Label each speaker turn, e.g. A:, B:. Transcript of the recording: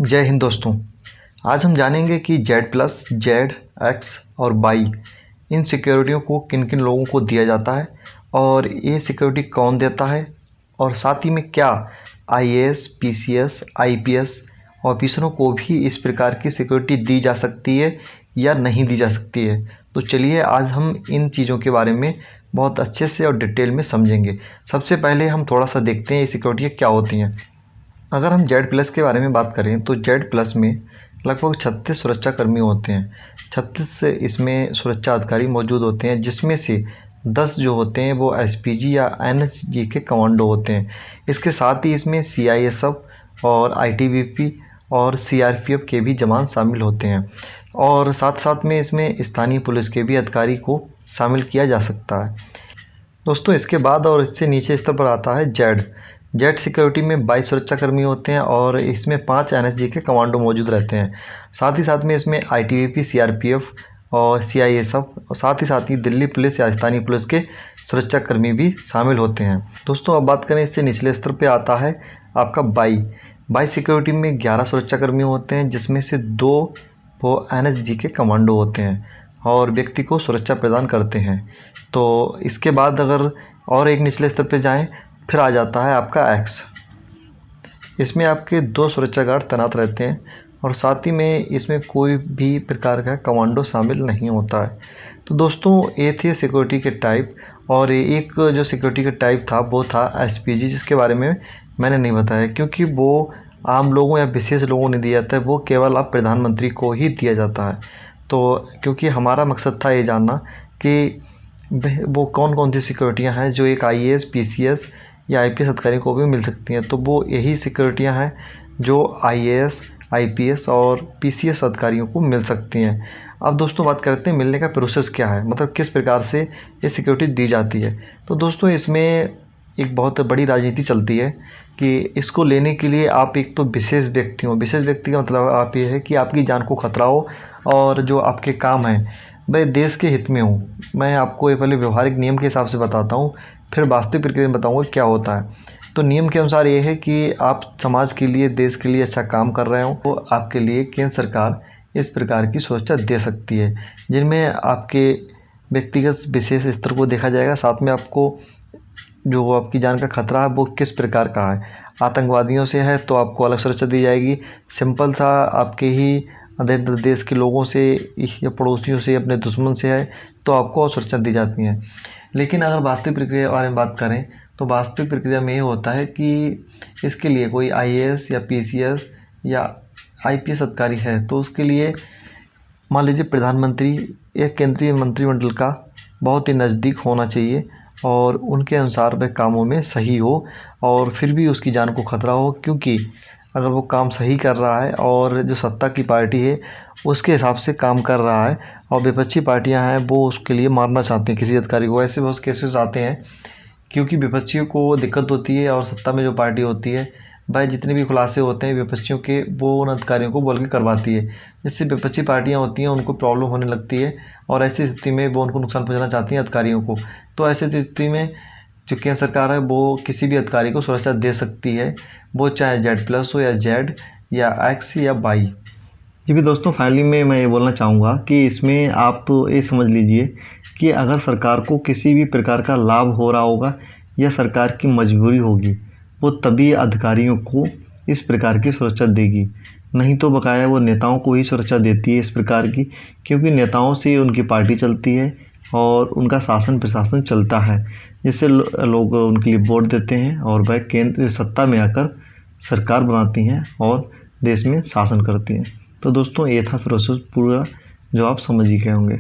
A: जय हिंद दोस्तों। आज हम जानेंगे कि जेड प्लस, जेड, एक्स और वाई इन सिक्योरिटियों को किन किन लोगों को दिया जाता है और ये सिक्योरिटी कौन देता है, और साथ ही में क्या आईएएस, पीसीएस, आईपीएस ऑफिसरों को भी इस प्रकार की सिक्योरिटी दी जा सकती है या नहीं दी जा सकती है। तो चलिए आज हम इन चीज़ों के बारे में बहुत अच्छे से और डिटेल में समझेंगे। सबसे पहले हम थोड़ा सा देखते हैं ये सिक्योरिटी क्या होती हैं। अगर हम जेड प्लस के बारे में बात करें तो जेड प्लस में लगभग 36 सुरक्षाकर्मी होते हैं। 36 इसमें सुरक्षा अधिकारी मौजूद होते हैं, जिसमें से 10 जो होते हैं वो एसपीजी या एनएसजी के कमांडो होते हैं। इसके साथ ही इसमें सीआईएसएफ और आईटीबीपी और सीआरपीएफ के भी जवान शामिल होते हैं, और साथ साथ में इसमें स्थानीय पुलिस के भी अधिकारी को शामिल किया जा सकता है। दोस्तों इसके बाद और इससे नीचे स्तर पर आता है जेड। जेड सिक्योरिटी में 22 सुरक्षाकर्मी होते हैं और इसमें 5 एनएसजी के कमांडो मौजूद रहते हैं। साथ ही साथ में इसमें आईटीबीपी, सीआरपीएफ और सीआईएसएफ और साथ ही दिल्ली पुलिस या स्थानीय पुलिस के सुरक्षाकर्मी भी शामिल होते हैं। दोस्तों अब बात करें, इससे निचले स्तर पर आता है आपका वाई सिक्योरिटी में 11 सुरक्षाकर्मी होते हैं, जिसमें से 2 वो एनएसजी के कमांडो होते हैं और व्यक्ति को सुरक्षा प्रदान करते हैं। तो इसके बाद अगर और एक निचले स्तर पर जाएं, फिर आ जाता है आपका एक्स। इसमें आपके 2 सुरक्षा गार्ड तैनात रहते हैं और साथ ही में इसमें कोई भी प्रकार का कमांडो शामिल नहीं होता है। तो दोस्तों ये थे सिक्योरिटी के टाइप, और एक जो सिक्योरिटी का टाइप था वो था एसपीजी, जिसके बारे में मैंने नहीं बताया क्योंकि वो आम लोगों या विशेष लोगों ने दिया जाता है, वो केवल आप प्रधानमंत्री को ही दिया जाता है। तो क्योंकि हमारा मकसद था ये जानना कि वो कौन कौन सी सिक्योरिटियाँ हैं जो एक आईएएस, पीसीएस या आईपीएस अधिकारी को भी मिल सकती हैं। तो वो यही सिक्योरिटियां हैं जो आईएएस, आईपीएस और पीसीएस अधिकारियों को मिल सकती हैं। अब दोस्तों बात करते हैं मिलने का प्रोसेस क्या है, मतलब किस प्रकार से ये सिक्योरिटी दी जाती है। तो दोस्तों इसमें एक बहुत बड़ी राजनीति चलती है कि इसको लेने के लिए आप एक तो विशेष व्यक्ति हो। विशेष व्यक्ति का मतलब आप ये है कि आपकी जान को खतरा हो और जो आपके काम हैं वह देश के हित में हो। मैं आपको ये पहले व्यवहारिक नियम के हिसाब से बताता हूँ, फिर वास्तविक प्रक्रिया में बताऊंगा क्या होता है। तो नियम के अनुसार ये है कि आप समाज के लिए, देश के लिए अच्छा काम कर रहे हो तो आपके लिए केंद्र सरकार इस प्रकार की सुरक्षा दे सकती है, जिनमें आपके व्यक्तिगत विशेष स्तर को देखा जाएगा। साथ में आपको जो आपकी जान का खतरा है वो किस प्रकार का है। आतंकवादियों से है तो आपको अलग सुरक्षा दी जाएगी। सिंपल सा आपके ही देश के लोगों से या पड़ोसियों से, अपने दुश्मन से है तो आपको और सुरक्षा दी जाती है। लेकिन अगर वास्तविक प्रक्रिया के बारे में बात करें तो वास्तविक प्रक्रिया में ये होता है कि इसके लिए कोई आईएएस या पीसीएस या आईपीएस अधिकारी है तो उसके लिए मान लीजिए प्रधानमंत्री या केंद्रीय मंत्रिमंडल का बहुत ही नज़दीक होना चाहिए और उनके अनुसार वह कामों में सही हो, और फिर भी उसकी जान को खतरा हो। क्योंकि अगर वो काम सही कर रहा है और जो सत्ता की पार्टी है उसके हिसाब से काम कर रहा है और विपक्षी पार्टियां हैं वो उसके लिए मारना चाहते हैं किसी अधिकारी को, ऐसे बहुत केसेस आते हैं। क्योंकि विपक्षियों को दिक्कत होती है और सत्ता में जो पार्टी होती है वह जितने भी खुलासे होते हैं विपक्षियों के वो उन अधिकारियों को बोल के करवाती है, जिससे विपक्षी पार्टियां होती हैं उनको प्रॉब्लम होने लगती है और ऐसी स्थिति में वो उनको नुकसान पहुँचाना चाहती हैं अधिकारियों को। तो ऐसी स्थिति में जो केंद्र सरकार है वो किसी भी अधिकारी को सुरक्षा दे सकती है, वो चाहे जेड प्लस हो या जेड या एक्स या वाई। जी भी दोस्तों, फाइनली में मैं ये बोलना चाहूँगा कि इसमें आप ये समझ लीजिए कि अगर सरकार को किसी भी प्रकार का लाभ हो रहा होगा या सरकार की मजबूरी होगी वो तभी अधिकारियों को इस प्रकार की सुरक्षा देगी, नहीं तो बकाया वो नेताओं को ही सुरक्षा देती है इस प्रकार की, क्योंकि नेताओं से उनकी पार्टी चलती है और उनका शासन प्रशासन चलता है, जिससे लोग उनके लिए वोट देते हैं और वह केंद्र सत्ता में आकर सरकार बनाती हैं और देश में शासन करती हैं। तो दोस्तों ये था प्रोसेस पूरा, जो आप समझ ही गए होंगे।